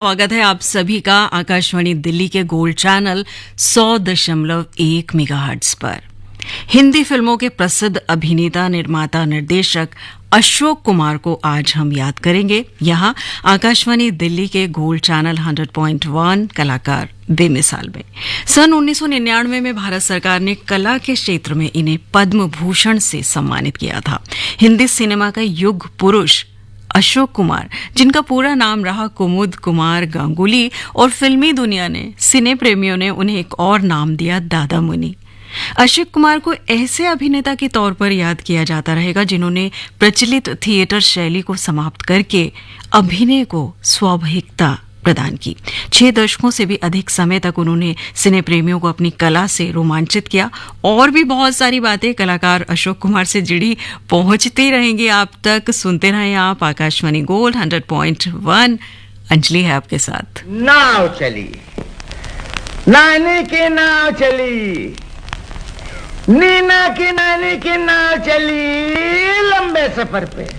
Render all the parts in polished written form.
स्वागत है आप सभी का आकाशवाणी दिल्ली के गोल्ड चैनल 100.1 मेगाहर्ट्ज पर। हिंदी फिल्मों के प्रसिद्ध अभिनेता, निर्माता, निर्देशक अशोक कुमार को आज हम याद करेंगे। यहाँ आकाशवाणी दिल्ली के गोल्ड चैनल 100.1 कलाकार बेमिसाल में सन 1999 में भारत सरकार ने कला के क्षेत्र में इन्हें पद्म भूषण से सम्मानित किया था। हिंदी सिनेमा का युग पुरुष अशोक कुमार, जिनका पूरा नाम रहा कुमुद कुमार गांगुली, और फिल्मी दुनिया ने, सिने प्रेमियों ने उन्हें एक और नाम दिया, दादा मुनि। अशोक कुमार को ऐसे अभिनेता के तौर पर याद किया जाता रहेगा जिन्होंने प्रचलित थिएटर शैली को समाप्त करके अभिनय को स्वाभाविकता प्रदान की। 6 दशकों से भी अधिक समय तक उन्होंने सिने प्रेमियों को अपनी कला से रोमांचित किया। और भी बहुत सारी बातें कलाकार अशोक कुमार से जुड़ी पहुंचती रहेंगी आप तक। सुनते रहें आप आकाशवाणी गोल्ड 100.1। अंजलि है आपके साथ। नाव चली, नानी की नाव चली, नीना की नानी की नाव चली लंबे सफर पे।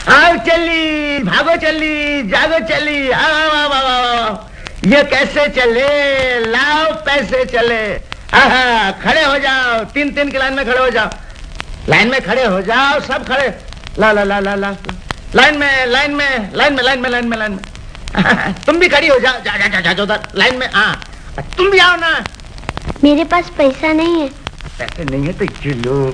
आओ चली, भागो चली, जागो चली, आओ। ये कैसे चले, लाओ पैसे चले। खड़े हो जाओ, 3-3 की लाइन में खड़े हो जाओ, लाइन में खड़े हो जाओ, सब खड़े। ला ला ला ला ला लाइन में, लाइन में, लाइन में, लाइन में, लाइन में, लाइन में। तुम भी खड़ी हो जाओ, जा जा जा जा उधर लाइन में। हाँ, तुम भी आओ ना। मेरे पास पैसा नहीं है। पैसे नहीं है तो चलो,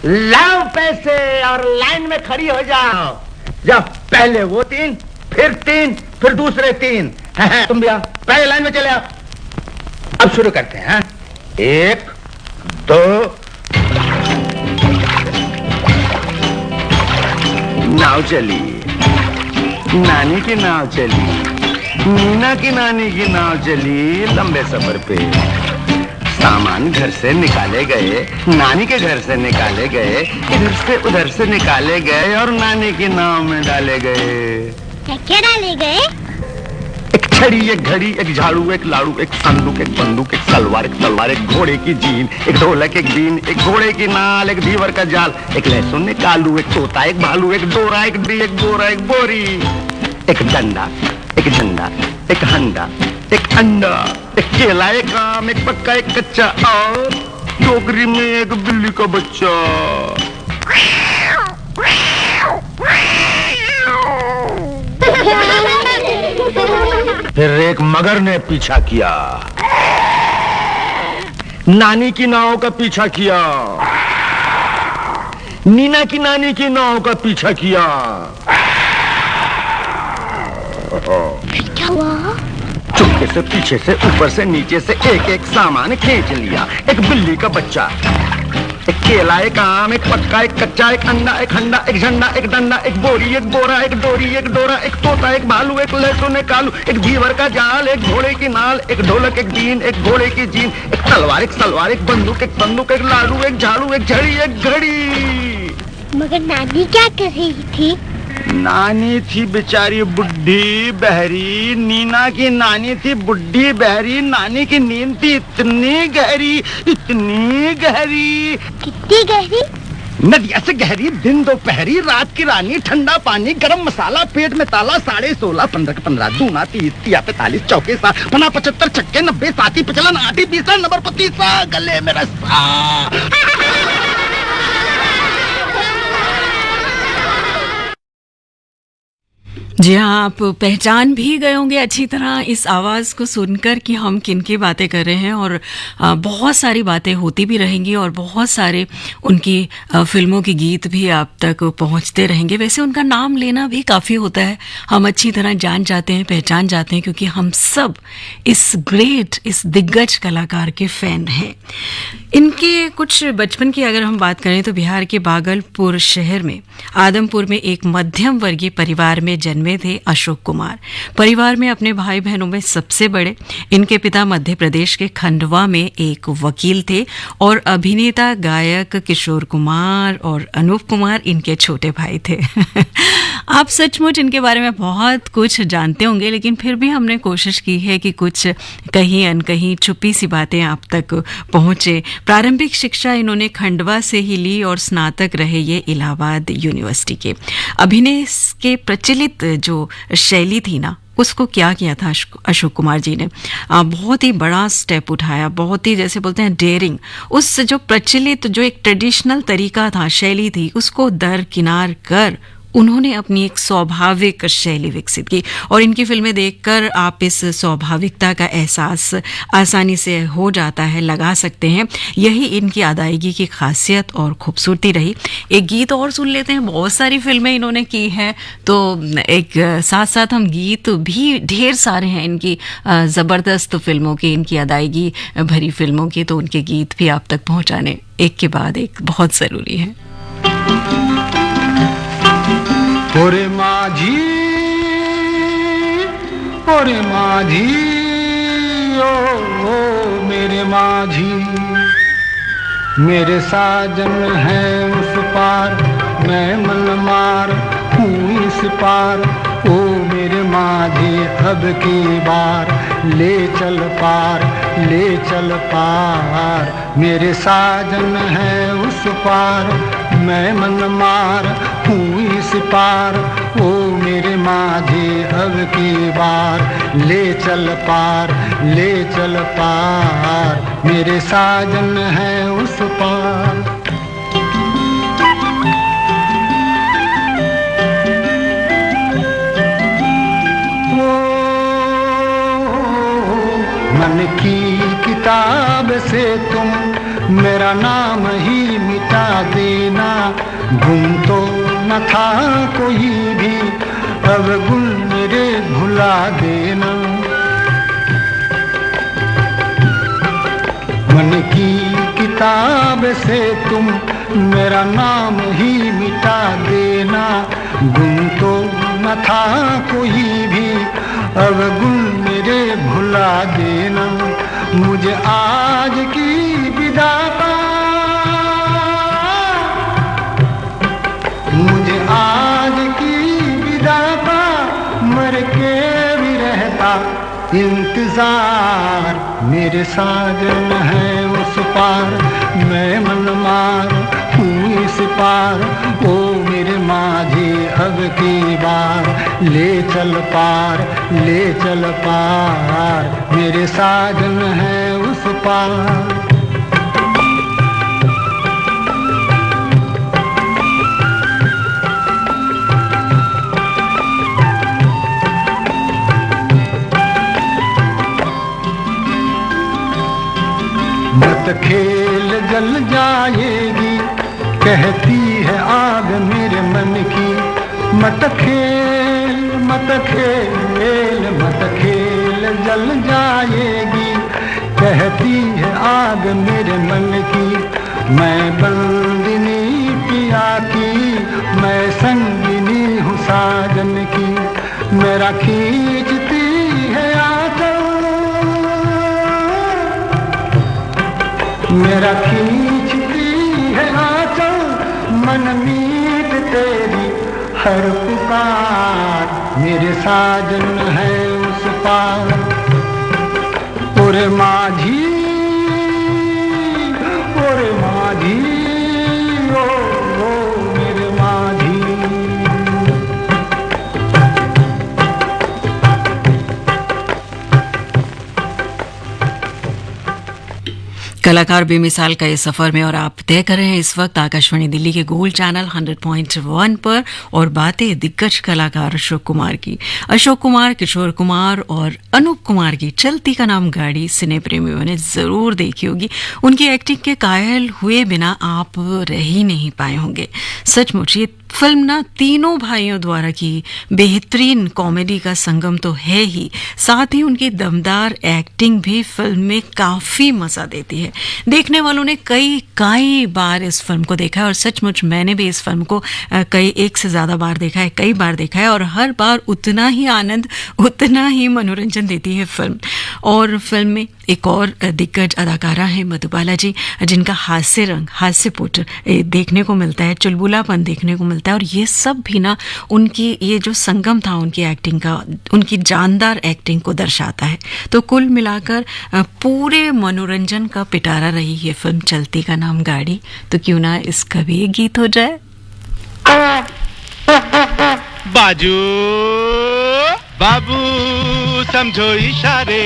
लाओ पैसे और लाइन में खड़ी हो जाओ। जाओ, पहले वो 3, फिर दूसरे 3। तुम भी आओ, पहले लाइन में चले आओ। अब शुरू करते हैं। 1, 2। नाव चली, नानी की नाव चली, नीना की नानी की नाव चली लंबे सफर पे। सामान घर से निकाले गए, नानी के घर से निकाले गए, इधर से उधर से निकाले गए और नानी की नाव में डाले गए। क्या डाले गए? एक छड़ी, एक घड़ी, एक झाड़ू, एक लाड़ू, एक संदूक, एक बंदूक, एक तलवार, एक घोड़े की जीन, एक ढोलक, एक बीन, एक घोड़े की नाल, एक दीवर का जाल, एक लहसुन, एक आलू, एक तोता, एक भालू, एक डोरा, एक डी, एक बोरा, एक बोरी, एक डंडा, एक झंडा, एक हंडा, एक अंडा, एक केला, एक आम, एक पक्का, एक कच्चा, और टोकरी में एक बिल्ली का बच्चा। फिर एक मगर ने पीछा किया, नानी की नाव का पीछा किया, नीना की नानी की नाव का पीछा किया। क्या हुआ? चुपके से, पीछे से, ऊपर से, नीचे से एक एक सामान खींच लिया। एक बिल्ली का बच्चा, एक केला, एक आम, एक पक्का, एक कच्चा, एक अंडा, एक हंडा, एक झंडा, एक डंडा, एक बोरी, एक बोरा, एक डोरी, एक डोरा, एक तोता, एक भालू, एक लहसुन, एक आलू, एक दीवर का जाल, एक घोड़े की नाल, एक ढोलक, एक बीन, एक घोड़े की जीन, एक तलवार, एक सलवार, एक बंदूक, एक बंदूक, एक लाड़ू, एक झाड़ू, एक झड़ी, एक घड़ी। मगर नानी क्या कर रही थी? नानी थी बेचारी बुढ़ी बहरी। नीना की नानी थी बुढ़ी बहरी। नानी की नींद थी इतनी गहरी, इतनी गहरी। कितनी गहरी? नदिया से गहरी, दिन दोपहरी, रात की रानी, ठंडा पानी, गरम मसाला, पेट में ताला, 16.5, 15 15, दूना 30, 45, चौके 60, 50, 75, छक्के 90, 7 55, 8 20, नंबर 25, गले में रस्सा। जी हाँ, आप पहचान भी गए होंगे अच्छी तरह इस आवाज़ को सुनकर कि हम किन की बातें कर रहे हैं। और बहुत सारी बातें होती भी रहेंगी और बहुत सारे उनकी फिल्मों के गीत भी आप तक पहुंचते रहेंगे। वैसे उनका नाम लेना भी काफ़ी होता है, हम अच्छी तरह जान जाते हैं, पहचान जाते हैं, क्योंकि हम सब इस दिग्गज कलाकार के फ़ैन हैं। इनके कुछ बचपन की अगर हम बात करें तो बिहार के भागलपुर शहर में आदमपुर में एक मध्यम वर्गीय परिवार में जन्मे थे अशोक कुमार। परिवार में अपने भाई बहनों में सबसे बड़े। इनके पिता मध्य प्रदेश के खंडवा में एक वकील थे और अभिनेता गायक किशोर कुमार और अनूप कुमार इनके छोटे भाई थे। आप सचमुच इनके बारे में बहुत कुछ जानते होंगे, लेकिन फिर भी हमने कोशिश की है कि कुछ कहीं अनकहीं छुपी सी बातें आप तक पहुंचे। प्रारंभिक शिक्षा इन्होंने खंडवा से ही ली और स्नातक रहे ये इलाहाबाद यूनिवर्सिटी के। अभिनय के प्रचलित जो शैली थी ना, उसको क्या किया था अशोक कुमार जी ने। बहुत ही बड़ा स्टेप उठाया, बहुत ही जैसे बोलते हैं डेयरिंग। उस जो प्रचलित जो एक ट्रेडिशनल तरीका था, शैली थी, उसको दरकिनार कर उन्होंने अपनी एक स्वाभाविक शैली विकसित की। और इनकी फिल्में देखकर आप इस स्वाभाविकता का एहसास आसानी से हो जाता है, लगा सकते हैं। यही इनकी अदायगी की खासियत और खूबसूरती रही। एक गीत और सुन लेते हैं। बहुत सारी फिल्में इन्होंने की हैं, तो एक साथ साथ हम गीत भी ढेर सारे हैं इनकी ज़बरदस्त फिल्मों की, इनकी अदायगी भरी फिल्मों की, तो उनके गीत भी आप तक पहुँचाने एक के बाद एक बहुत ज़रूरी है। ओरे माझी, ओरे माझी, ओ मेरे माझी, मेरे साजन है उस पार, मैं मनमार हूँ इस पार। ओ मेरे माझी अब की बार, ले चल पार, ले चल पार। मेरे साजन है उस पार, मैं मनमार हूँ इस पार। ओ मेरे माझी अब की बार, ले चल पार, ले चल पार। मेरे साजन है उस पार। मन की किताब से तुम मेरा नाम ही मिटा देना। गुम तो न था कोई भी, अब गुल मेरे भुला देना। मन की किताब से तुम मेरा नाम ही मिटा देना। गुम तो न था कोई भी, अब गुल मेरे भुला देना। मुझे आज की विदा का, मुझे आज की विदा का मर के भी रहता इंतजार। मेरे साजन है उस पार, मैं मनमार हूँ इस पार। ओ मेरे माझी अब की बार, ले चल पार, ले चल पार। मेरे साजन है उस पार। मत खेल जल जाएगी, कहती है आग मेरे मन की। मत खेल, मत खेल, मत खेल जल जाएगी, कहती है आग मेरे मन की। मैं बंदिनी पिया की, मैं संगिनी हूँ साजन की। मेरा खींचती है आंचल, मेरा खींचती है आंचल। मन मीत तेरी हर पुकार, मेरे साजन है उस पार। ओरे माझी, ओरे माझी, ओ मेरे माझी। कलाकार बेमिसाल का इस सफर में, और आप तय कर रहे हैं इस वक्त आकाशवाणी दिल्ली के गोल्ड चैनल 100.1 पर, और बातें दिग्गज कलाकार अशोक कुमार की। अशोक कुमार, किशोर कुमार और अनूप कुमार की चलती का नाम गाड़ी सिने प्रेमियों ने जरूर देखी होगी। उनकी एक्टिंग के कायल हुए बिना आप रह ही नहीं पाए होंगे। सचमुच ये फिल्म ना तीनों भाइयों द्वारा की बेहतरीन कॉमेडी का संगम तो है ही, साथ ही उनकी दमदार एक्टिंग भी फिल्म में काफी मजा देती है। देखने वालों ने कई बार इस फिल्म को देखा है, और सचमुच मैंने भी इस फिल्म को एक से ज्यादा बार देखा है, कई बार देखा है, और हर बार उतना ही आनंद, उतना ही मनोरंजन देती है फिल्म। और फिल्म में एक और दिग्गज अदाकारा है मधुबाला जी, जिनका हास्य रंग, हास्यपुट देखने को मिलता है, चुलबुलापन देखने को मिलता है, और ये सब भी ना उनकी ये जो संगम था उनकी एक्टिंग का, उनकी जानदार एक्टिंग को दर्शाता है। तो कुल मिलाकर पूरे मनोरंजन का पिटारा रही ये फिल्म चलती का नाम गाड़ी। तो क्यों ना इसका भी एक गीत हो जाए। बाजू बाबू समझो इशारे,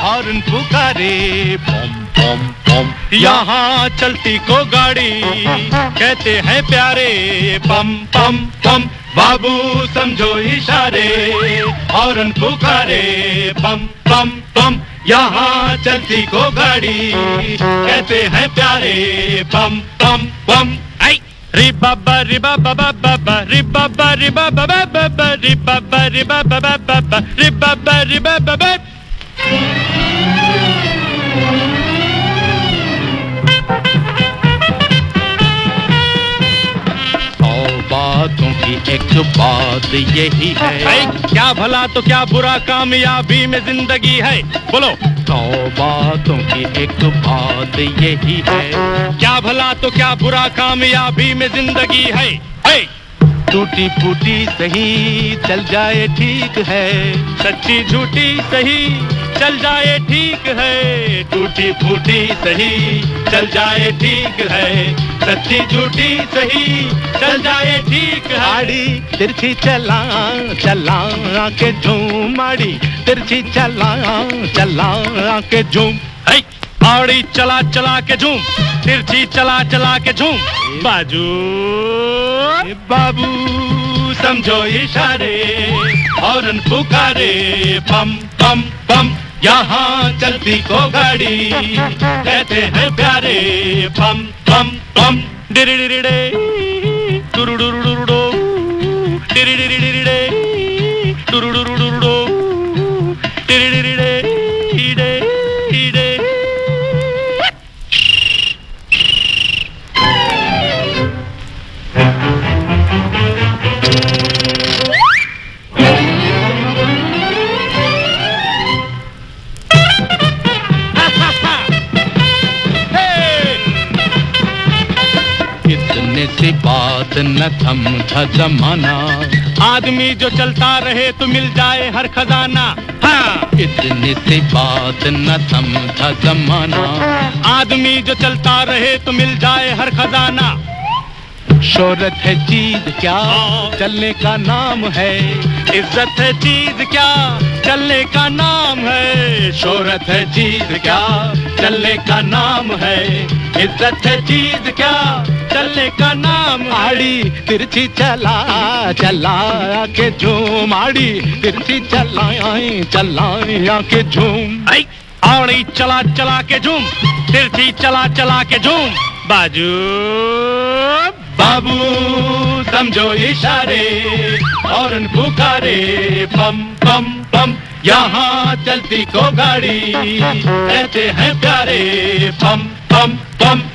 हॉर्न पुकारे, बम बम बम। यहाँ चलती को गाड़ी कहते हैं प्यारे, बम बम बम। बाबू समझो इशारे, हॉर्न पुकारे, बम बम बम। यहाँ चलती को गाड़ी कहते हैं प्यारे, बम बम बम। रि बाबा रि बाबा बाबा रि बाबा रि बाबा बाबा रि बाबा रि बाबा बाबा रि बाबा रि बाबा। बातों की एक बात यही है, क्या भला तो क्या बुरा कामयाबी में जिंदगी है। बोलो। 100 बातों की एक बात यही है, क्या भला तो क्या बुरा कामयाबी में जिंदगी है। टूटी फूटी सही चल जाए ठीक है, सच्ची झूठी सही चल जाए ठीक है। टूटी फूटी सही चल जाए ठीक है, सच्ची झूठी सही चल जाए ठीक है। आड़ी तिरछी चला चला के झूम, आड़ी तिरछी चला चला के झूम। आड़ी चला चला के झूम, तिरछी चला चला के झूम। बाजू बाबू समझो इशारे, हॉर्न पुकारे, बम बम बम। यहाँ चलती को गाड़ी कहते हैं प्यारे, बम बम बम। डिरिडिरिडे टुरुडुरुडुरुडो, डिरिडिरिडिरिडे टुरुडुरुडुरुडो, डिरिडिरिडे इडे इडे। इतने सी बात न थमता जमाना, आदमी जो चलता रहे तो मिल जाए हर खजाना। हाँ। इतनी सी बात न थमता जमाना, आदमी जो चलता रहे तो मिल जाए हर खजाना। शोहरत है चीज क्या चलने का नाम है, इज्जत है चीज क्या चलने का नाम है। शोहरत है चीज क्या चलने का नाम है, इज्जत है चीज क्या चलने का नाम। आड़ी तिरछी चला चला के झूम, आड़ी तिरछी चला चला के झूम। आड़ी चला चला के झूम, तिरछी चला चला के झूम। बाजू बाबू समझो इशारे, हॉर्न पुकारे, बम बम बम। यहाँ चलती को गाड़ी कहते हैं प्यारे, बम बम बम।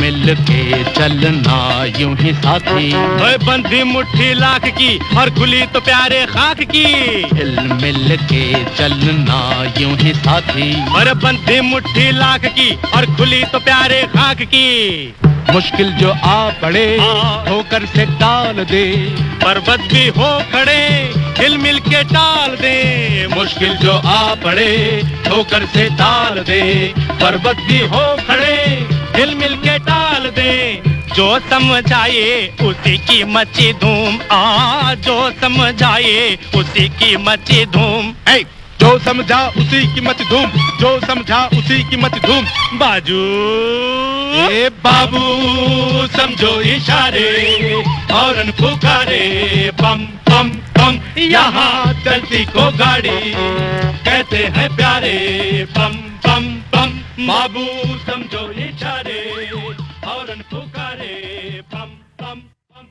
मिल के चलना यूं ही साथी, बंधी मुट्ठी लाख की और खुली तो प्यारे खाक की। हिल मिल के चलना यूं ही साथी, और बंधी मुट्ठी लाख की और खुली तो प्यारे खाक की। मुश्किल जो आ पड़े ठोकर से टाल दे, पर्वत भी हो खड़े हिल मिल के टाल दे। मुश्किल जो आ पड़े ठोकर से टाल दे, पर्वत भी हो खड़े हिल मिल के टाल दे। जो समझाए उसी की मची धूम, जो समझाए उसी की मची धूम। जो समझा उसी की मच धूम, जो समझा उसी की मच धूम। बाजू ए बाबू समझो इशारे, हॉर्न पुकारे, बम बम बम। यहाँ चलती को गाड़ी कहते हैं प्यारे, बम बम बम। बाबू समझो इशारे, हॉर्न पुकारे, बम बम बम।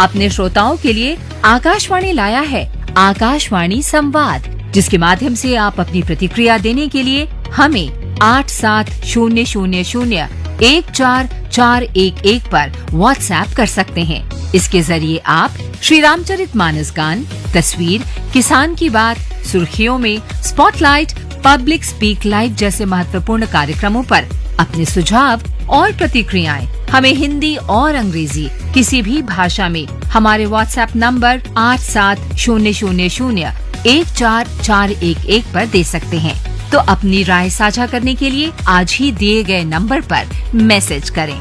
अपने श्रोताओं के लिए आकाशवाणी लाया है आकाशवाणी संवाद, जिसके माध्यम से आप अपनी प्रतिक्रिया देने के लिए हमें 8700014411 पर व्हाट्सएप कर सकते हैं। इसके जरिए आप श्री रामचरितमानस गान, तस्वीर, किसान की बात, सुर्खियों में, स्पॉटलाइट, पब्लिक स्पीक लाइव जैसे महत्वपूर्ण कार्यक्रमों पर अपने सुझाव और प्रतिक्रियाएं हमें हिंदी और अंग्रेजी किसी भी भाषा में हमारे व्हाट्सएप नंबर 8700014411 पर दे सकते हैं। तो अपनी राय साझा करने के लिए आज ही दिए गए नंबर पर मैसेज करें।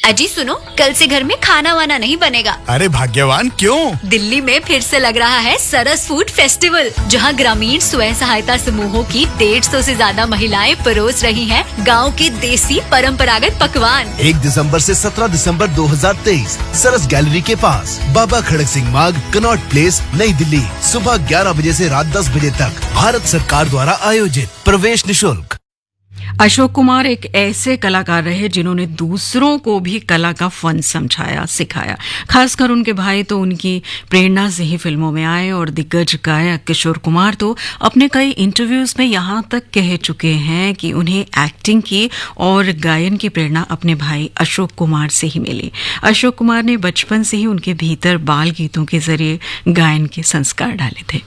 अजी सुनो, कल से घर में खाना वाना नहीं बनेगा। अरे भाग्यवान क्यों? दिल्ली में फिर से लग रहा है सरस फूड फेस्टिवल, जहां ग्रामीण स्वयं सहायता समूहों की 150 से ज्यादा महिलाएं परोस रही हैं गांव के देसी परंपरागत पकवान। 1 दिसंबर से 17 दिसंबर 2023 सरस गैलरी के पास, बाबा खड़क सिंह मार्ग, कनॉट प्लेस, नई दिल्ली। सुबह 11 बजे से रात 10 बजे तक। भारत सरकार द्वारा आयोजित। प्रवेश निःशुल्क। अशोक कुमार एक ऐसे कलाकार रहे जिन्होंने दूसरों को भी कला का फन समझाया, सिखाया। खासकर उनके भाई तो उनकी प्रेरणा से ही फिल्मों में आए और दिग्गज गायक किशोर कुमार तो अपने कई इंटरव्यूज में यहाँ तक कह चुके हैं कि उन्हें एक्टिंग की और गायन की प्रेरणा अपने भाई अशोक कुमार से ही मिली। अशोक कुमार ने बचपन से ही उनके भीतर बाल गीतों के जरिए गायन के संस्कार डाले थे।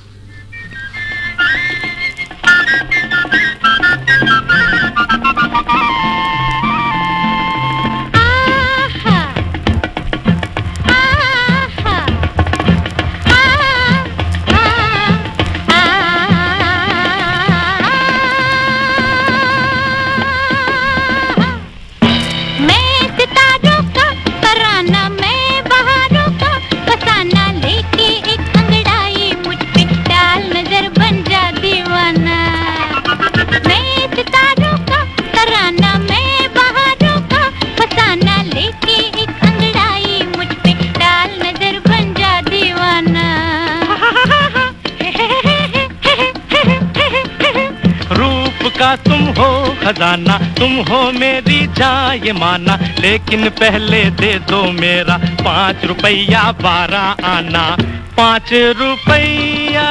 तुम हो खजाना, तुम हो मेरी जान ये माना, लेकिन पहले दे दो मेरा 5 रुपया 12 आना। 5 रुपया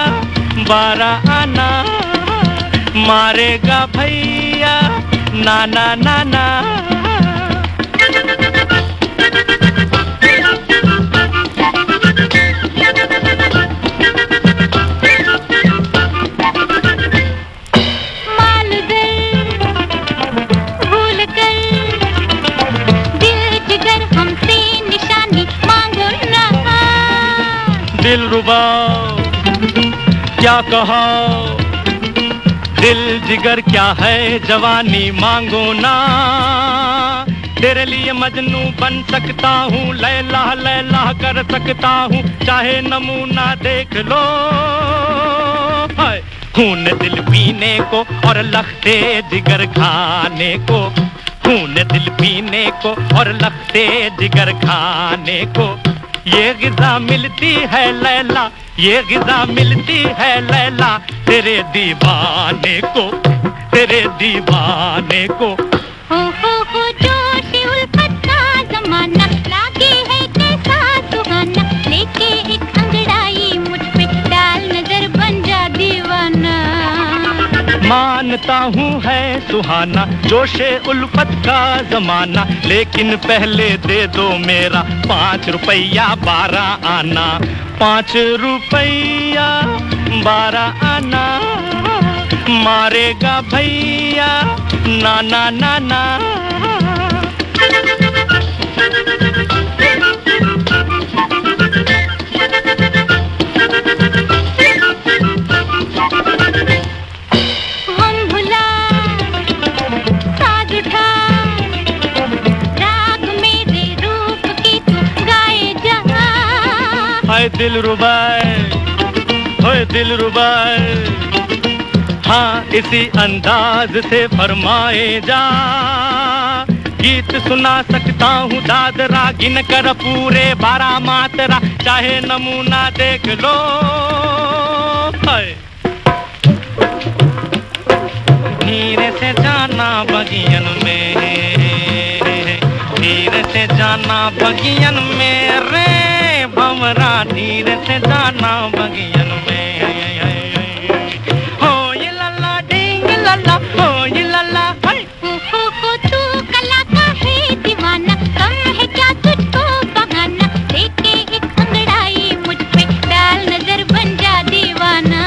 12 आना, मारेगा भैया नाना नाना। दिलरुबा क्या कहा, दिल जिगर क्या है, जवानी मांगो ना। तेरे लिए मजनू बन सकता हूँ, लैला लैला कर सकता हूँ, चाहे नमूना देख लो। खून दिल पीने को और लखते जिगर खाने को, खून दिल पीने को और लखते जिगर खाने को। ये ग़िज़ा मिलती है लैला, ये ग़िज़ा मिलती है लैला, तेरे दीवाने को, तेरे दीवाने को। हो जोश उल्फत का ज़माना, लागे है कैसा सुहाना, लेके एक अंगड़ाई मुझ पे डाल नजर बन जा दीवाना। मानता हूँ है सुहाना जोशे उल्फत का ज़माना, लेकिन पहले दे दो मेरा 5 रुपया 12 आना। 5 रुपया 12 आना, मारेगा भैया नाना नाना। दिलरुबाए, होए दिलरुबाए, हाँ इसी अंदाज से फरमाए जा। गीत सुना सकता हूँ दाद रागिन कर पूरे 12 मात्रा, चाहे नमूना देख लो। धीरे से जाना बगियन में, धीरे से जाना बगियन में रे भंवरा धीरे से जाना बगियन में हो ये लल्ला डिंग लल्ला हो ये लल्ला हो तू कला का है दीवाना कम है क्या तुझको बहाना लेके एक अंगड़ाई मुझ पे डाल नजर बन जा दीवाना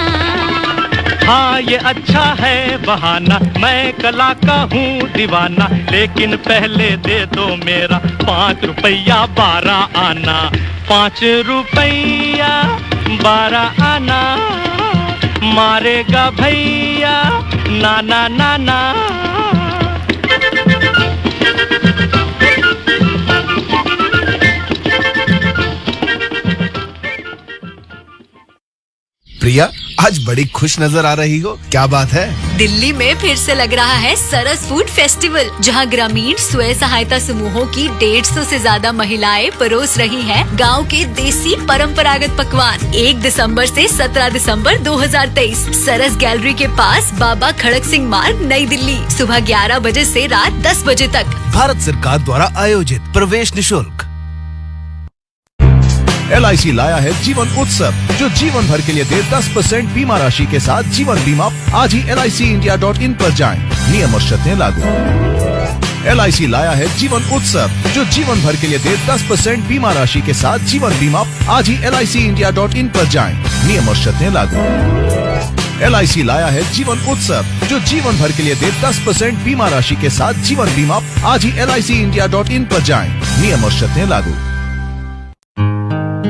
हाँ ये अच्छा है बहाना मैं कला का हूँ दीवाना लेकिन पहले दे दो मेरा 5 रुपया 12 आना 5 रुपया 12 आना मारेगा भैया नाना नाना प्रिया आज बड़ी खुश नजर आ रही हो, क्या बात है? दिल्ली में फिर से लग रहा है सरस फूड फेस्टिवल, जहां ग्रामीण स्वयं सहायता समूहों की 150 से ज्यादा महिलाएं परोस रही हैं गांव के देसी परंपरागत पकवान। 1 दिसंबर से 17 दिसंबर 2023 सरस गैलरी के पास बाबा खड़क सिंह मार्ग, नई दिल्ली, सुबह 11 बजे से रात 10 बजे तक। भारत सरकार द्वारा आयोजित, प्रवेश निशुल्क। LIC लाया है जीवन उत्सव, जो जीवन भर के लिए दे 10% बीमा राशि के साथ जीवन बीमा। आज ही LICindia.in पर जाएं। नियम और शर्तें लागू। LIC लाया है जीवन उत्सव, जो जीवन भर के लिए दे 10% बीमा राशि के साथ जीवन बीमा। आज ही LICindia.in पर जाएं। नियम और शर्तें लागू। LIC लाया है जीवन उत्सव, जो जीवन भर के लिए दे 10% बीमा राशि के साथ जीवन बीमा। आज ही LICindia.in पर जाएं। नियम और शर्तें लागू।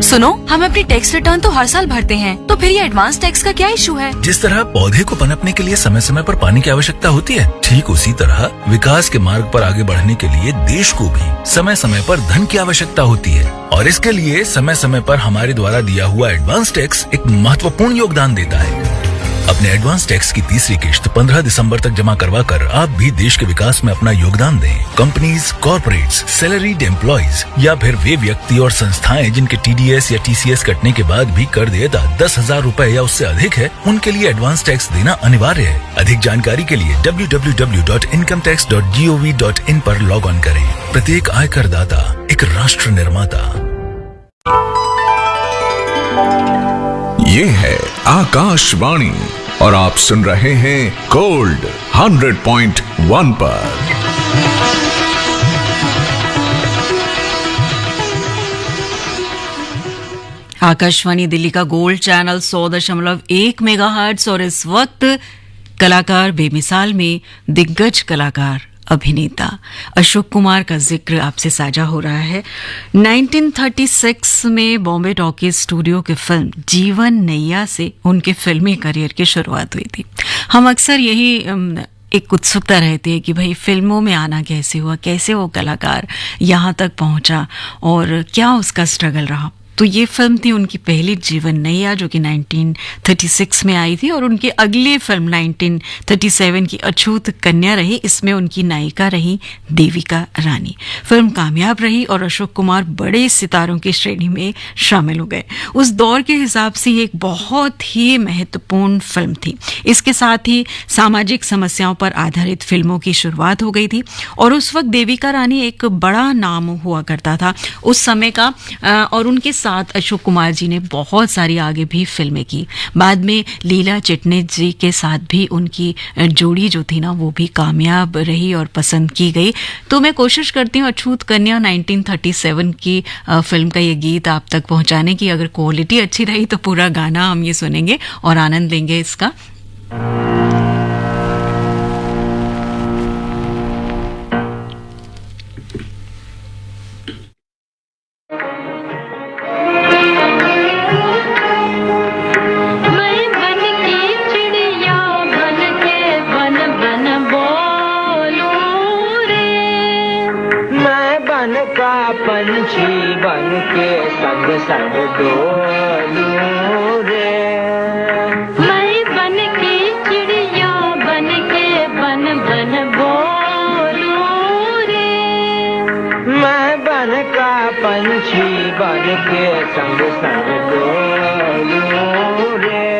सुनो, हम अपनी टैक्स रिटर्न तो हर साल भरते हैं, तो फिर ये एडवांस टैक्स का क्या इशू है? जिस तरह पौधे को पनपने के लिए समय समय पर पानी की आवश्यकता होती है, ठीक उसी तरह विकास के मार्ग पर आगे बढ़ने के लिए देश को भी समय समय पर धन की आवश्यकता होती है, और इसके लिए समय समय पर हमारे द्वारा दिया हुआ एडवांस टैक्स एक महत्वपूर्ण योगदान देता है। अपने एडवांस टैक्स की तीसरी किश्त 15 दिसंबर तक जमा करवा कर आप भी देश के विकास में अपना योगदान दें। कंपनीज, कॉर्पोरेट्स, सैलरीड एम्प्लॉइज या फिर वे व्यक्ति और संस्थाएं जिनके TDS या TCS कटने के बाद भी कर देयता 10,000 रूपए या उससे अधिक है, उनके लिए एडवांस टैक्स देना अनिवार्य है। अधिक जानकारी के लिए www.incometax.gov.in पर लॉग ऑन करें। प्रत्येक आयकर दाता एक राष्ट्र निर्माता। ये है आकाशवाणी और आप सुन रहे हैं गोल्ड 100.1 पर। आकाशवाणी दिल्ली का गोल्ड चैनल 100.1 मेगाहर्ट्ज और इस वक्त कलाकार बेमिसाल में दिग्गज कलाकार अभिनेता अशोक कुमार का जिक्र आपसे साझा हो रहा है। 1936 में बॉम्बे टॉकीज स्टूडियो की फिल्म जीवन नैया से उनके फिल्मी करियर की शुरुआत हुई थी। हम अक्सर यही एक उत्सुकता रहती है कि भाई फिल्मों में आना कैसे हुआ, कैसे वो कलाकार यहाँ तक पहुँचा और क्या उसका स्ट्रगल रहा। तो ये फिल्म थी उनकी पहली जीवन नैया, जो कि 1936 में आई थी, और उनकी अगली फिल्म 1937 की अछूत कन्या रही। इसमें उनकी नायिका रही देविका रानी। फिल्म कामयाब रही और अशोक कुमार बड़े सितारों की श्रेणी में शामिल हो गए। उस दौर के हिसाब से ये एक बहुत ही महत्वपूर्ण फिल्म थी। इसके साथ ही सामाजिक समस्याओं पर आधारित फिल्मों की शुरुआत हो गई थी और उस वक्त देविका रानी एक बड़ा नाम हुआ करता था उस समय का, और उनके साथ अशोक कुमार जी ने बहुत सारी आगे भी फिल्में की। बाद में लीला चिटनिस जी के साथ भी उनकी जोड़ी जो थी ना, वो भी कामयाब रही और पसंद की गई। तो मैं कोशिश करती हूँ अछूत कन्या 1937 की फिल्म का ये गीत आप तक पहुंचाने की। अगर क्वालिटी अच्छी रही तो पूरा गाना हम ये सुनेंगे और आनंद लेंगे इसका। पंछी बन के संग संग डोलूं रे, मैं बन के चिड़िया बन के बन बन बोलूं रे, मैं बन का पंछी बन के संग संग डोलूं रे।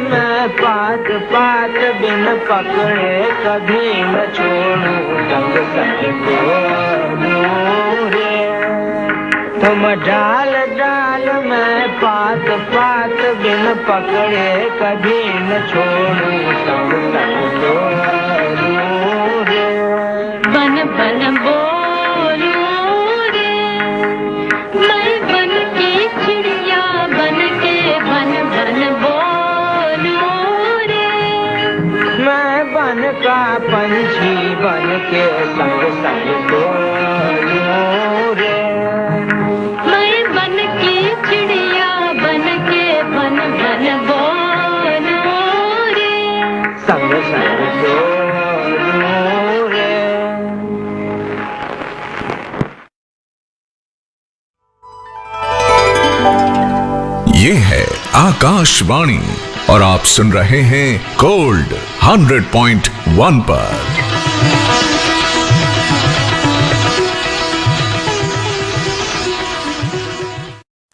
मैं पात पात बिन पकड़े कभी न छोड़ूं संग संग बोलूं रे। तुम डाल डाल मैं पात पात बिन पकड़े कभी न छोड़ूं संग संग बोलूं रे। बन बन बोलूं रे, मैं बन के चिड़िया बन के बन बन बोलूं रे। मैं बन का पंछी बन के संग संग बोलूं रे। मैं बन के चिड़िया बन के बन बन बोलूं रे। संग संग बोलूं रे। ये है आकाशवाणी और आप सुन रहे हैं गोल्ड 100.1 पर।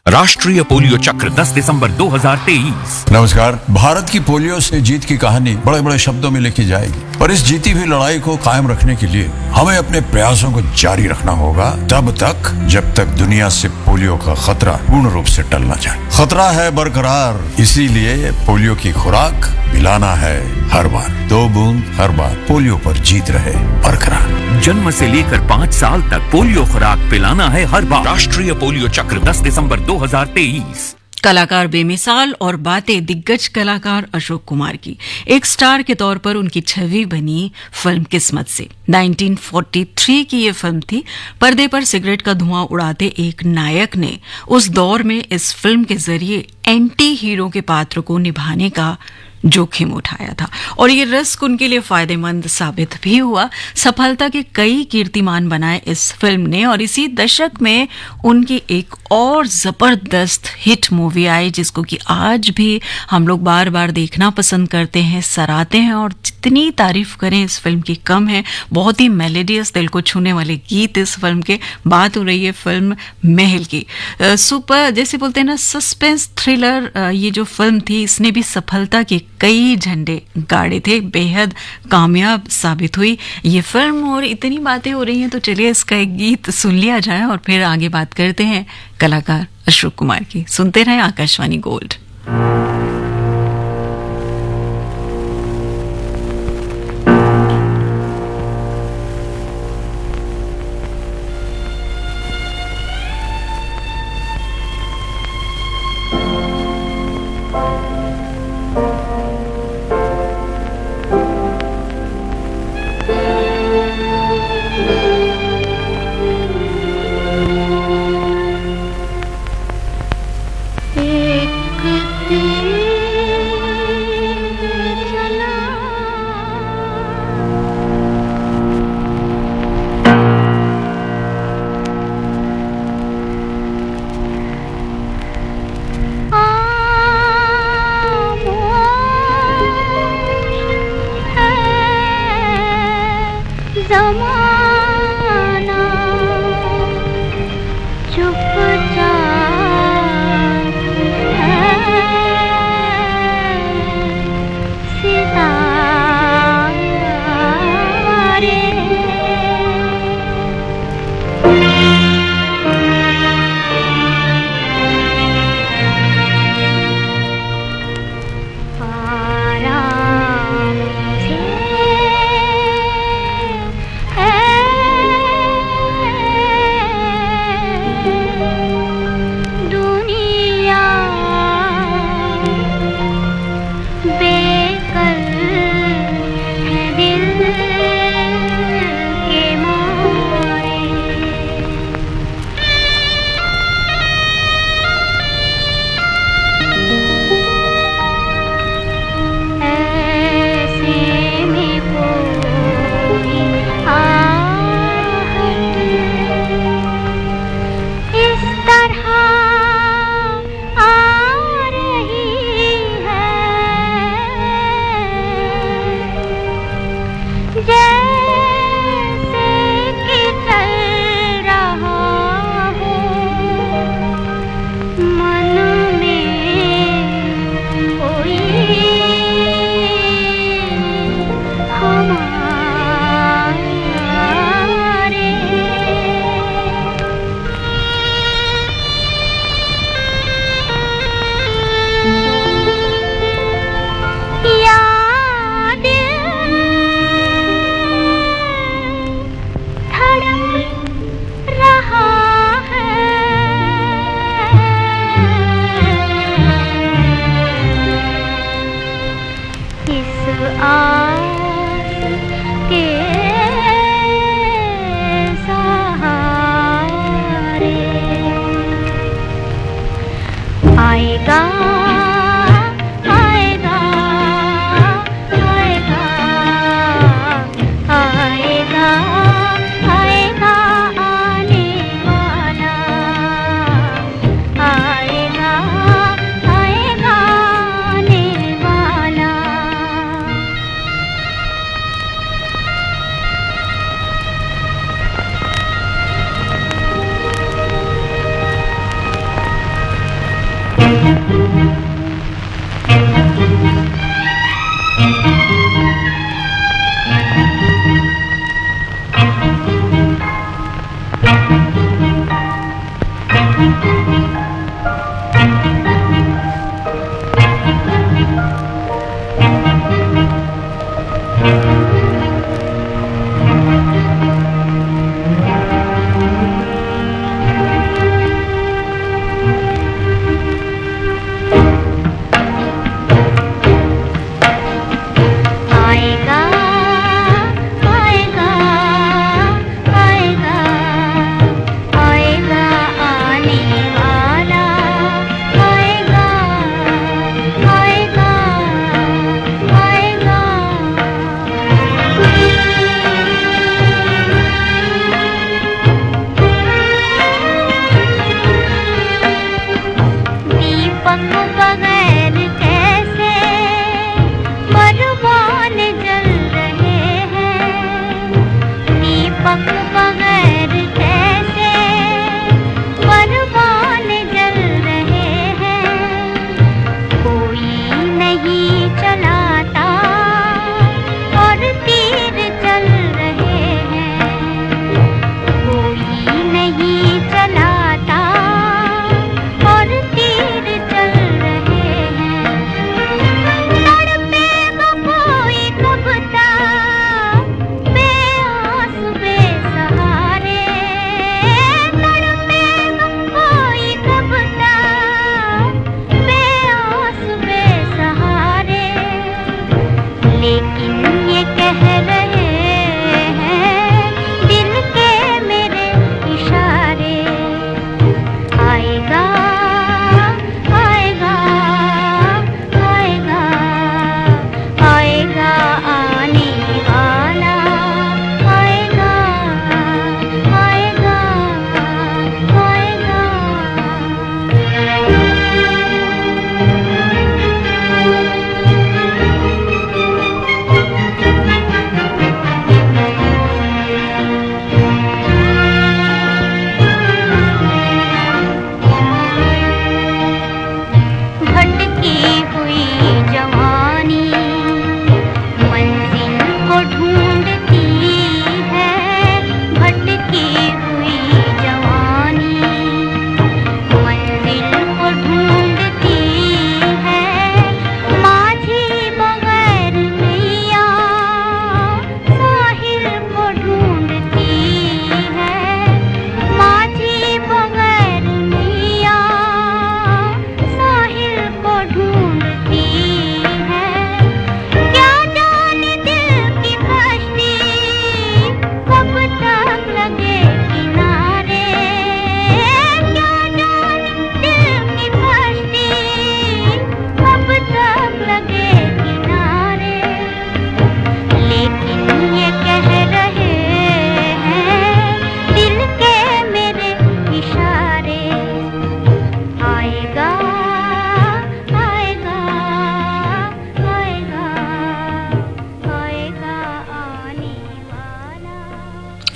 राष्ट्रीय पोलियो चक्र 10 दिसंबर 2023। नमस्कार। भारत की पोलियो से जीत की कहानी बड़े बड़े शब्दों में लिखी जाएगी, पर इस जीती हुई लड़ाई को कायम रखने के लिए हमें अपने प्रयासों को जारी रखना होगा तब तक जब तक दुनिया से पोलियो का खतरा पूर्ण रूप से टल न जाए। खतरा है बरकरार, इसीलिए पोलियो की खुराक पिलाना है हर बार। 2 बूंद हर बार, पोलियो पर जीत रहे बरकरार। जन्म से लेकर 5 साल तक पोलियो खुराक पिलाना है हर बार। राष्ट्रीय पोलियो चक्र 10 दिसंबर 2023। कलाकार बेमिसाल और बातें दिग्गज कलाकार अशोक कुमार की एक स्टार के तौर पर उनकी छवि बनी फिल्म किस्मत से। 1943 की ये फिल्म थी। पर्दे पर सिगरेट का धुआं उड़ाते एक नायक ने उस दौर में इस फिल्म के जरिए एंटी हीरो के पात्र को निभाने का जोखिम उठाया था और ये रिस्क उनके लिए फायदेमंद साबित भी हुआ। सफलता के कई कीर्तिमान बनाए इस फिल्म ने और इसी दशक में उनकी एक और जबरदस्त हिट मूवी आई जिसको कि आज भी हम लोग बार बार देखना पसंद करते हैं, सराहते हैं और जितनी तारीफ करें इस फिल्म की कम है। बहुत ही मेलोडियस, दिल को छूने वाले गीत इस फिल्म के। बात हो रही है फिल्म महल की। सुपर जैसे बोलते हैं ना, सस्पेंस थ्रिलर ये जो फिल्म थी इसने भी सफलता के कई झंडे गाड़े थे। बेहद कामयाब साबित हुई ये फिल्म और इतनी बातें हो रही हैं तो चलिए इसका एक गीत सुन लिया जाए और फिर आगे बात करते हैं कलाकार अशोक कुमार की। सुनते रहें आकाशवाणी गोल्ड। एक इस आस के सहारे आएगा आएगा आएगा आएगा आएगा आने वाला आएगा आएगा आने वाला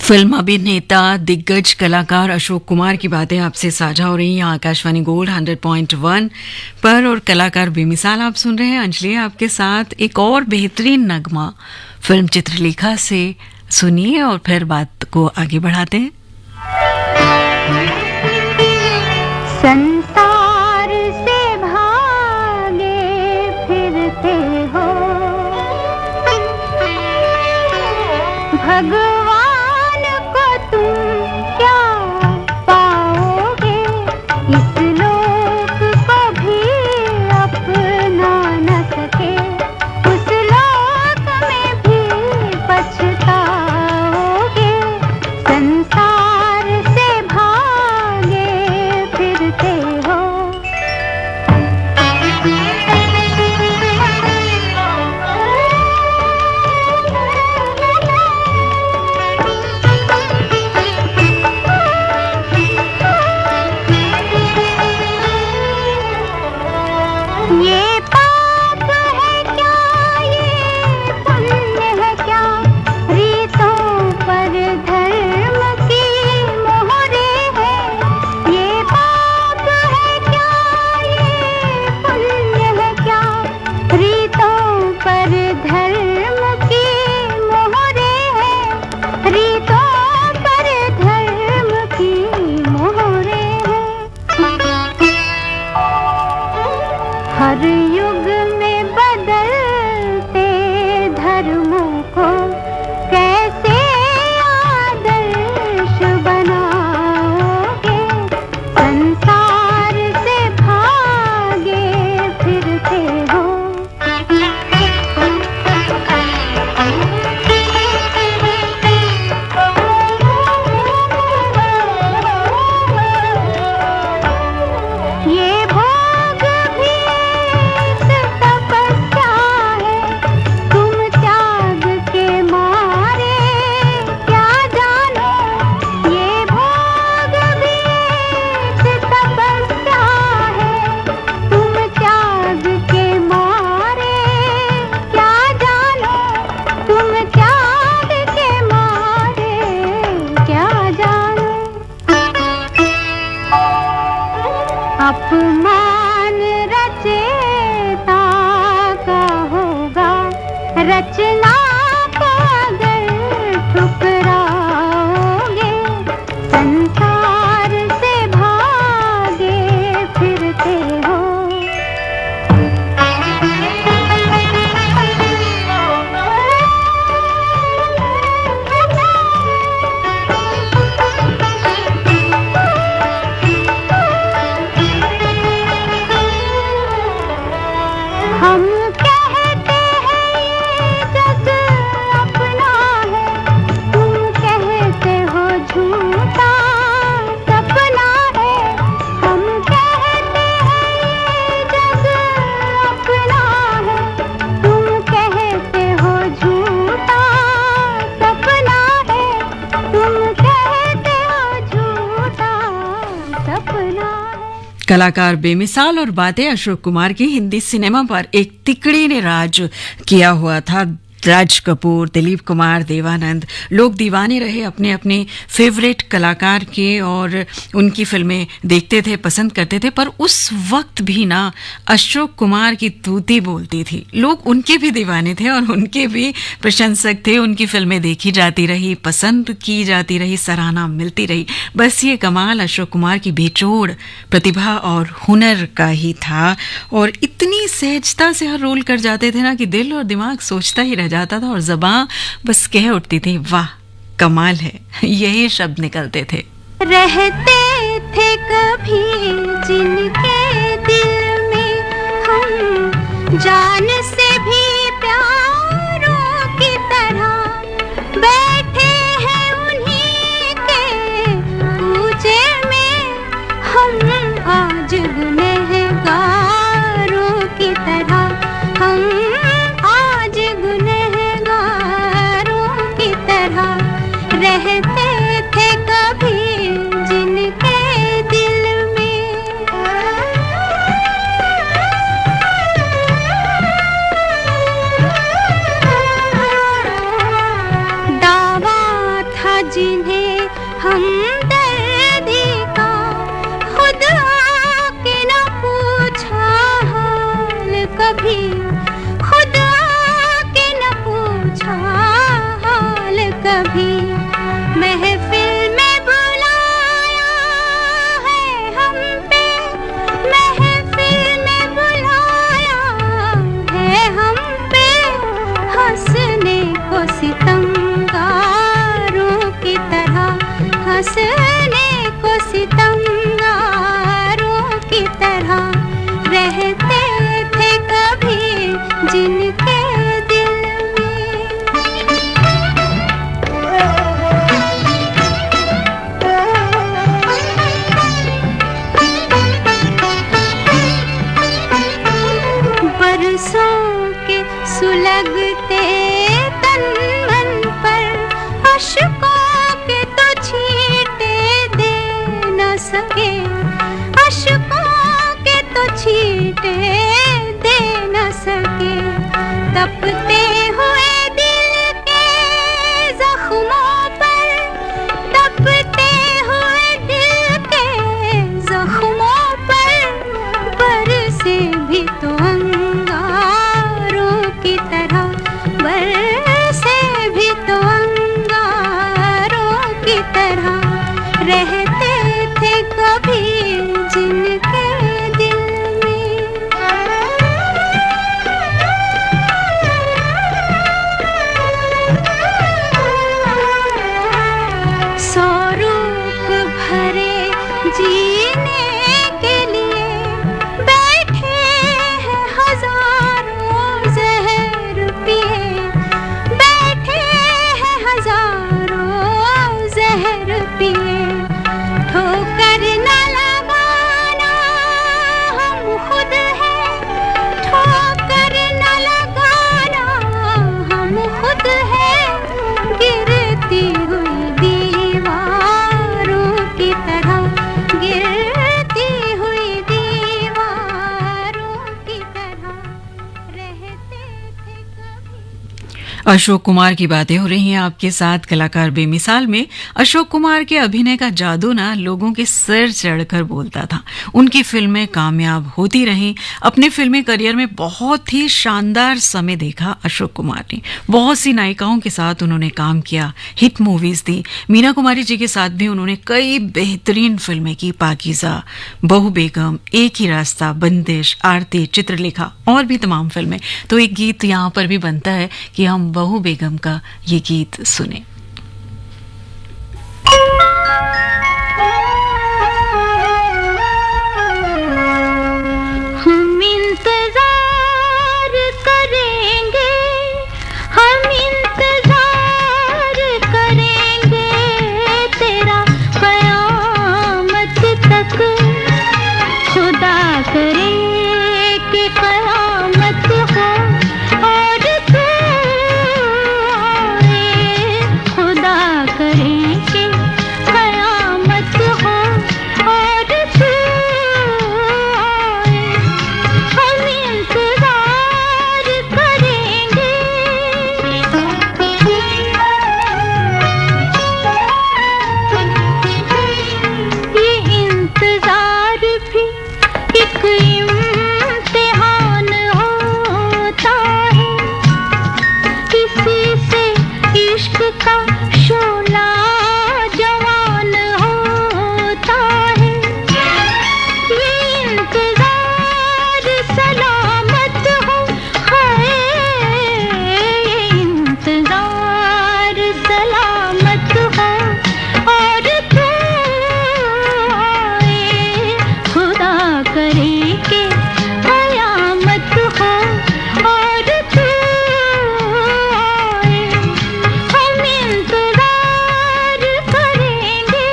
फिल्म अभिनेता दिग्गज कलाकार अशोक कुमार की बातें आपसे साझा हो रही हैं आकाशवाणी गोल्ड 100.1 पर और कलाकार बेमिसाल आप सुन रहे हैं। अंजलि आपके साथ एक और बेहतरीन नगमा फिल्म चित्रलेखा से सुनिए और फिर बात को आगे बढ़ाते हैं। संसार से भागे फिरते हो भगवान को तुम क्या पाओगे, इस लोक को भी अपना न सके उस कर्मों को कैसे आदर्श बनाओगे, संसार से भागे फिरते हो। ये भोग भी तपस्या है, तुम त्याग के मारे क्या जानो। ये भोग भी तपस्या है, तुम त्याग के मारे क्या जानो। तुम त्याग के मारे क्या जानो। अपमान रचेता का होगा, रचना को अगर ठुकराओगे, संसार से भागे फिरते हो। हम कहते हैं ये जग अपना है, तुम कहते हो झूठा सपना है। हम कहते हैं ये जग अपना है, तुम कहते हो झूठा सपना है। तुम कहते हो झूठा सपना है। कलाकार बेमिसाल और बातें अशोक कुमार की हिंदी सिनेमा पर एक तिकड़ी ने राज किया हुआ था। राज कपूर, दिलीप कुमार, देवानंद लोग दीवाने रहे अपने अपने फेवरेट कलाकार के और उनकी फिल्में देखते थे, पसंद करते थे। पर उस वक्त भी ना अशोक कुमार की तूती बोलती थी। लोग उनके भी दीवाने थे और उनके भी प्रशंसक थे। उनकी फिल्में देखी जाती रही, पसंद की जाती रही, सराहना मिलती रही। बस ये कमाल अशोक कुमार की बेजोड़ प्रतिभा और हुनर का ही था। और इतनी सहजता से हर रोल कर जाते थे ना कि दिल और दिमाग सोचता ही रह जाता था और ज़बां बस कह उठती थी, वाह कमाल है। यही शब्द निकलते थे। रहते थे कभी जिनके दिल में हम, जान से भी प्यारों की तरह बैठे हैं उन्हीं के पूजे में हम। आज गुनहगारों की तरह हम, आज गुनहगारों की तरह रहते थे कभी जिनके दिल में। दावा था जिन्हें हमदर्दी का, खुद आके न पूछा हाल कभी। खुद आके न पूछा हाल कभी। महफिल में बुलाया है हम पे, महफिल में बुलाया है हम पे। हंसने को सितमगारों की तरह, हंसने को सितमगारों की तरह रहते थे कभी जिनके दिल में। बरसों के सुलगते तन मन पर अश्कों के तो छींटे दे न सके। अश्कों के तो छींटे दे न सके। तपते हुए दिल के जख्मों पर, तपते हुए दिल के जख्मों पर बरसे भी तो अंगारों की तरह, बरसे भी तो अंगारों की तरह रहते थे कभी जिनके दिल में। अशोक कुमार की बातें हो रही हैं आपके साथ कलाकार बेमिसाल में। अशोक कुमार के अभिनय का जादू ना लोगों के सिर चढ़कर बोलता था। उनकी फिल्में कामयाब होती रहीं। अपने फिल्मी करियर में बहुत ही शानदार समय देखा अशोक कुमार ने। बहुत सी नायिकाओं के साथ उन्होंने काम किया, हिट मूवीज दी। मीना कुमारी जी के साथ भी उन्होंने कई बेहतरीन फिल्में की, पाकीज़ा, बहू बेगम, एक ही रास्ता, बंदिश, आरती, चित्रलेखा और भी तमाम फिल्में। तो एक गीत यहाँ पर भी बनता है कि हम बहू बेगम का ये गीत सुने। हम इंतजार करेंगे, हम इंतजार करेंगे तेरा क़यामत तक। खुदा करे कि क़यामत हो और तू आए। खुदा करे कि क़यामत हो और तू आए। हम इंतजार करेंगे। ये इंतजार भी एक इम्तिहान होता है। किसी से इश्क का शोला जवान होता है। ये इंतजार सलामत हो, हाय ये इंतजार सलामत हो और तू आए। खुदा करे कि क़यामत हो और तू आए। हम इंतजार करेंगे।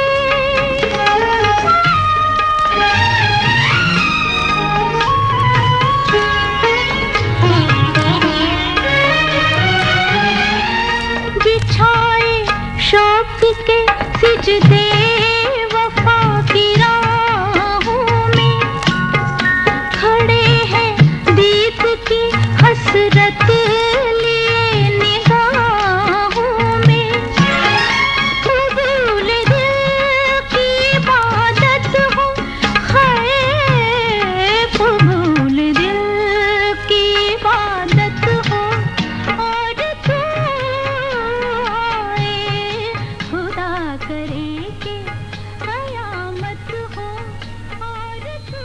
बिछाए शौक के सिजदे वफा की राहों में। खड़े हैं दीप की हसरत लिए निगाहों में। कबूल दिल की इबादत हो, हाय कबूल दिल की इबादत हो और तू आए। खुदा करे कि क़यामत हो और तू।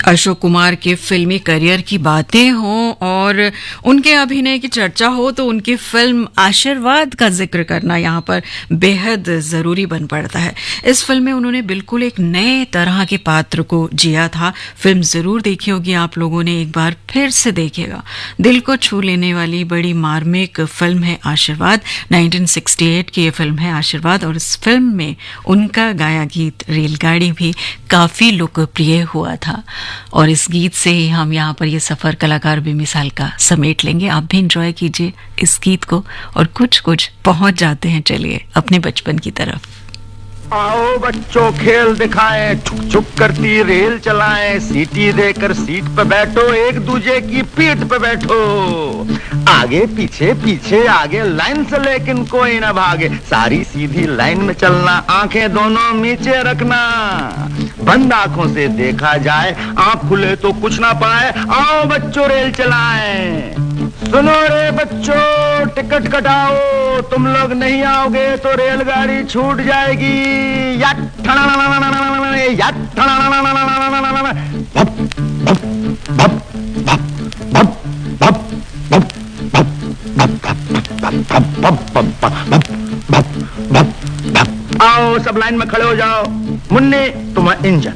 अशोक कुमार के फिल्मी करियर की बातें हों और उनके अभिनय की चर्चा हो तो उनकी फिल्म आशीर्वाद का जिक्र करना यहाँ पर बेहद ज़रूरी बन पड़ता है। इस फिल्म में उन्होंने बिल्कुल एक नए तरह के पात्र को जिया था। फिल्म ज़रूर देखी होगी आप लोगों ने, एक बार फिर से देखिएगा। दिल को छू लेने वाली बड़ी मार्मिक फिल्म है आशीर्वाद। 1968 की ये फिल्म है आशीर्वाद और इस फिल्म में उनका गाया गीत रेलगाड़ी भी काफ़ी लोकप्रिय हुआ था। और इस गीत से ही हम यहाँ पर ये सफ़र कलाकार बेमिसाल का समेट लेंगे। आप भी इंजॉय कीजिए इस गीत को और कुछ कुछ पहुंच जाते हैं चलिए अपने बचपन की तरफ। आओ बच्चों खेल दिखाएं, छुक छुक करती रेल चलाएं। सीटी देकर सीट पे बैठो, एक दूजे की पीठ पे बैठो। आगे पीछे पीछे आगे, लाइन से लेकिन कोई ना भागे। सारी सीधी लाइन में चलना, आंखें दोनों नीचे रखना। बंद आंखों से देखा जाए, आंख खुले तो कुछ ना पाए। आओ बच्चों रेल चलाएं। सुनो रे बच्चों टिकट कटाओ, तुम लोग नहीं आओगे तो रेलगाड़ी छूट जाएगी। आओ सब लाइन में खड़े हो जाओ। मुन्नी तुम्हारा इंजन,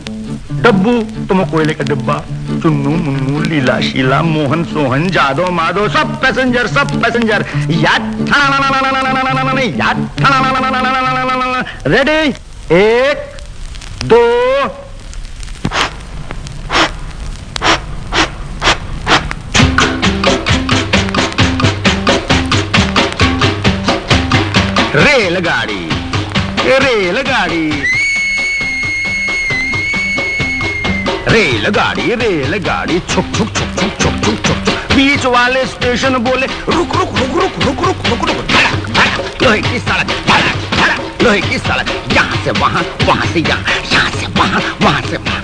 डब्बू तुम कोयले का डिब्बा, चुन्नू मुन्नू लीला शीला मोहन सोहन जादो माधो सब पैसेंजर रेडी। 1 2 रेलगाड़ी रेलगाड़ी रेलगाड़ी रेलगाड़ी छुक छुक छुक छुक छुक छुक छुक बीच वाले स्टेशन बोले रुक रुक रुक रुक रुक रुक रुक रुक, धड़क धड़क लोहे की सड़क, धड़क धड़क लोहे की सड़क, यहाँ से वहाँ, वहाँ से यहाँ, यहाँ से वहाँ, वहाँ से वहाँ।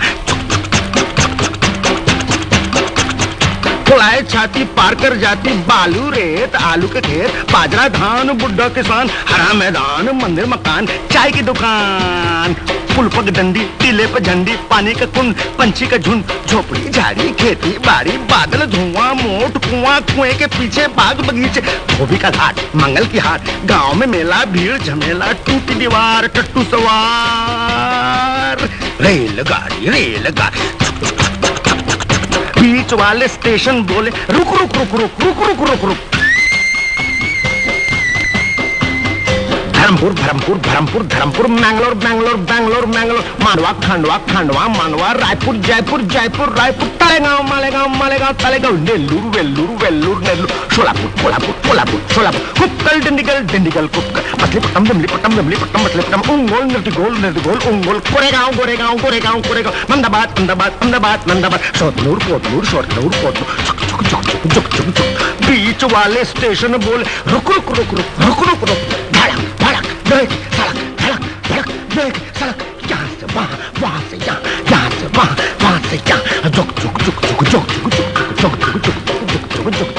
फुलाए छाती पार कर जाती बालू रेत आलू के खेत, बाजरा धान बुड्ढा किसान, हरा मैदान मंदिर मकान, चाय की दुकान, पुल पग डंडी, टीले पे झंडी, पानी का कुंड, पंछी का झुंड, झोपड़ी झाड़ी खेती बाड़ी, बादल धुआं मोट कुआं, कुएं के पीछे बाग बगीचे, धोबी का घाट मंगल की हाट, गांव में मेला भीड़ झमेला, टूटी दीवार टट्टू सवार, रेलगाड़ी रेलगाड़ी। बीच वाले स्टेशन बोले रुक रुक रुक रुक रुक रुक रुक रुक, धर्मपुर धर्मपुर धर्मपुर धर्मपुर, मैंगलोर बैंगलोर बैंगलोर मैंगलोर, मांडवा खंडवा खंडवा मांडवा, रायपुर जयपुर जयपुर रायपुर, तलेगांव मालेगांव मालेगांव तलेगांव, नेल्लूर वेल्लूर वेल्लूर नेल्लूर, सोलापुर कोल्हापुर कोल्हापुर सोलापुर, कुक्कल डिंडिगल डिंडिगल कुक्कल, मछलीपट्टनम दिमलीपट्टनम दिमलीपट्टनम मछलीपट्टनम, उंगोल निर्तिगोल उंगोल, कोरेगांव गोरेगांव गोरेगांव कोरेगांव, अहमदाबाद अहमदाबाद अहमदाबाद अहमदाबाद, शोधनूर कोतनूर शोधनूर कोतनूर, झुक झुक झुक झुक झुक झुक। बीच वाले स्टेशन बोले रुक रुक रुक रुक रुक रुक रुक, धड़क धड़क लोहे की सड़क, धड़क धड़क लोहे की सड़क, यहाँ से वहाँ, वहाँ से यहाँ, यहाँ से वहाँ, वहाँ से यहाँ, झुक झुक झुक झुक झुक झुक झुक झुक झुक झुक झुक झुक झुक झुक।